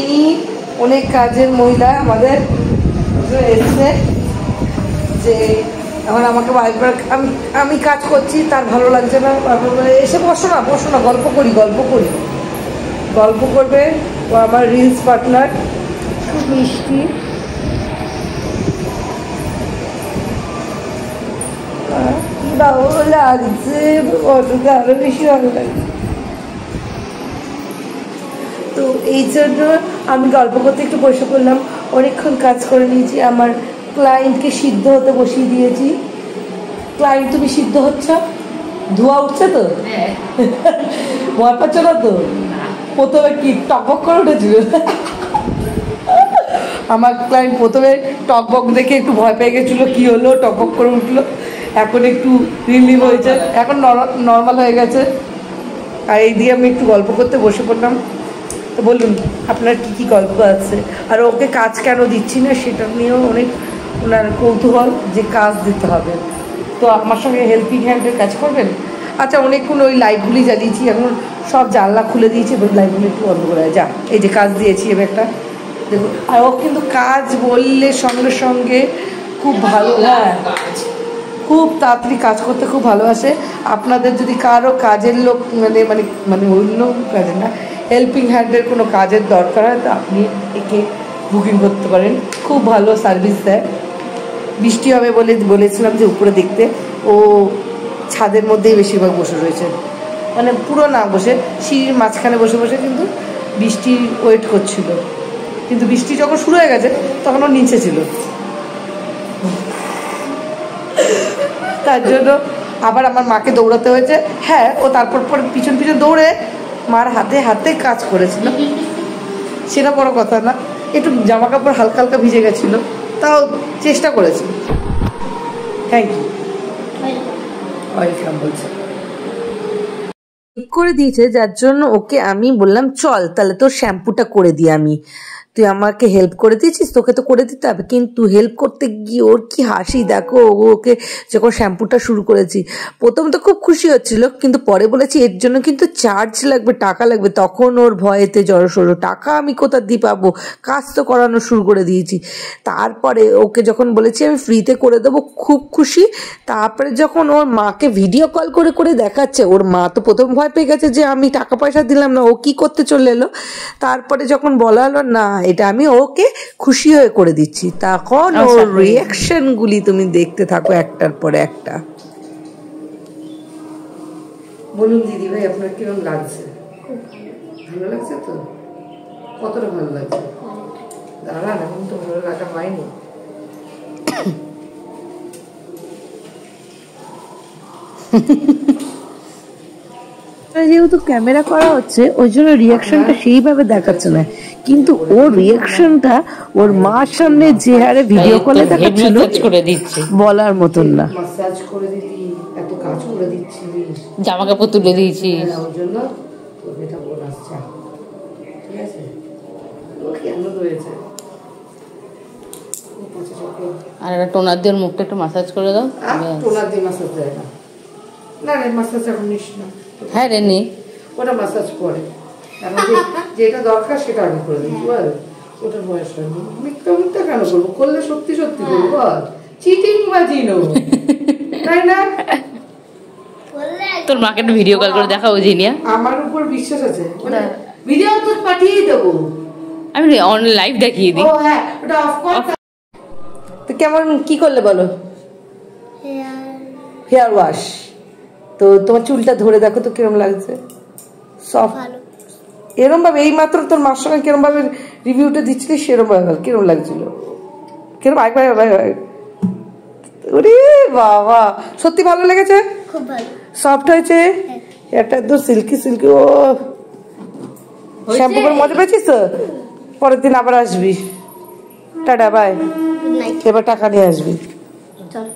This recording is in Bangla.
ইনি অনেক কাজের মহিলা আমাদের এসছে যে এখন আমাকে বারবার আমি কাজ করছি তার ভালো লাগছে না, এসে বসো না গল্প করবে। ও আমার রিলস পার্টনার, খুব মিষ্টি। ভালো লাগছে, ফটোটা আরো বেশি ভালো লাগছে। তো এই জন্য আমি গল্প করতে একটু বসে পড়লাম। অনেকক্ষণ কাজ করে নিয়েছি, আমার ক্লায়েন্টকে সিদ্ধ হতে বসিয়ে দিয়েছি। ক্লায়েন্ট তুমি সিদ্ধ হচ্ছ, ধোয়া উঠছে তো? ভয় পাচ্ছ না তো? প্রথমে কি টকবক করে উঠেছিল? আমার ক্লায়েন্ট প্রথমে টকবক দেখে একটু ভয় পেয়ে গেছিলো, কি হলো টকবক করে উঠলো। এখন একটু রিলিভ হয়েছে, এখন নর্মাল হয়ে গেছে। আর এই দিয়ে আমি একটু গল্প করতে বসে পড়লাম। তো বলুন আপনার কী গল্প আছে, আর ওকে কাজ কেন দিচ্ছি না সেটা নিয়েও অনেক ওনার কৌতূহল, যে কাজ দিতে হবে। তো আমার সঙ্গে হেল্পিং হ্যান্ডের কাজ করবেন? আচ্ছা, অনেকক্ষণ ওই লাইটগুলি জ্বালিয়েছি, এখন সব জানলা খুলে দিয়েছি, লাইটগুলি একটু বন্ধ করে যা। এই যে কাজ দিয়েছি এবার একটা দেখুন। আর ও কিন্তু কাজ বললে সঙ্গে সঙ্গে খুব ভালো, হ্যাঁ খুব তাড়াতাড়ি কাজ করতে খুব ভালোবাসে। আপনাদের যদি কারো কাজের লোক মানে অন্য কাজের না, হেল্পিং হ্যান্ডের কোনো কাজের দরকার হয় তো আপনি একে বুকিং করতে পারেন, খুব ভালো সার্ভিস দেয়। বৃষ্টি হবে বলেছিলাম যে উপরে দেখতে, ও ছাদের মধ্যেই বেশিরভাগ বসে রয়েছে, মানে পুরো না বসে সিঁড়ির মাঝখানে বসে কিন্তু বৃষ্টি ওয়েট করছিল। কিন্তু বৃষ্টি যখন শুরু হয়ে গেছে তখন ও নিচে ছিল, তার জন্য আবার আমার মাকে দৌড়াতে হয়েছে। হ্যাঁ, ও তারপর পিছন দৌড়ে মার হাতে কাজ করেছিল, সেটা বড় কথা না। একটু জামা কাপড় হালকা ভিজে গেছিলো, তাও চেষ্টা করেছি। থ্যাংক ইউ, ওয়েলকাম বলছে করে দিয়েছে, যার জন্য ওকে আমি বললাম চল তাহলে তোর শ্যাম্পুটা করে দিই আমি। তুই আমাকে হেল্প করে দিয়েছিস, তোকে তো করে দিতে হবে। কিন্তু হেল্প করতে গিয়ে ওর কি হাসি দেখো, ওকে যখন শ্যাম্পুটা শুরু করেছি প্রথম তো খুব খুশি হচ্ছিল, কিন্তু পরে বলেছি এর জন্য কিন্তু চার্জ লাগবে, টাকা লাগবে। তখন ওর ভয়েতে জড়সড়, টাকা আমি কোথা দিয়ে পাবো, কাজ তো করানো শুরু করে দিয়েছি। তারপরে ওকে যখন বলেছি আমি ফ্রিতে করে দেবো, খুব খুশি। তারপরে যখন ওর মাকে ভিডিও কল করে দেখাচ্ছে, ওর মা তো প্রথম ভয় পেয়ে গেছে যে আমি টাকা পয়সা দিলাম না, ও কি করতে চলে এলো। তারপরে যখন বলা হলো না এটা আমি ওকে খুশি হয়ে করে দিচ্ছি, তখন ওর রিয়াকশন গুলি তুমি দেখতে থাকো একটার পরে একটা। বলুন দিদি ভাই আপনার কিরকম লাগছে? ভালো লাগছে তো? কতটা ভালো লাগছে? দাঁড়ান, এখন তো ভালো লাগা হয়নি। যেহেতু ক্যামেরা করা হচ্ছে ওই জন্য রিয়াকশনটা সেইভাবে দেখাচ্ছে না, কিন্তু ওর রিয়াকশনটা ওর মার সামনে যে হারে ভিডিও কলে দেখাচ্ছিল বলার মতন না। মাসাজ করে দিলি, এত কাজ করে দিচ্ছি, জামা কাপড় তুলে দিয়েছি, ওর জন্য এটা বলাচ্ছে। ঠিক আছে, ও কেন রয়েছে। আর একটা টোনার দিয়ে মুখটা একটু মাসাজ করে দাও। টোনার দিয়ে মাসাজ দেয় না, না রে মাসাজ এখন নিস না। হ্যাঁ রে নি, ওটা মাসাজ করে, যেটা দরকার সেটা আমি করে দিই। বল ওটার বয়স হয়নি, মিথ্যা কেন করবো, করলে সত্যি করবো। বল চিটিং বাজি নো, তাই না? তোর মাকে একটা ভিডিও কল করে দেখাও জিনিয়া, আমার উপর বিশ্বাস আছে, ভিডিও তো পাঠিয়ে দেবো আমি, অনলাইন লাইভ দেখিয়ে দিই। ও হ্যাঁ, ওটা অফ কর। তো কেমন কি করলে বলো? Hair wash. তো তোমার চুলটা ধরে দেখো তো কিরম লাগছে, সফট। এরম ভাবে এই মাত্র তোর মার সঙ্গে কিরম ভাবে রিভিউটা দিচ্ছিলিস সেরম ভাবে কিরম লাগছিল, কিরম ভাই ওরে বাবা, সত্যি ভালো লেগেছে, খুব ভালো সফট হয়েছে। এটা একদম সিল্কি। ও শ্যাম্পু করে মজা পেয়েছিস তো? পরের দিন আবার আসবি। টাটা বাই, এবার টাকা নিয়ে আসবি। চল।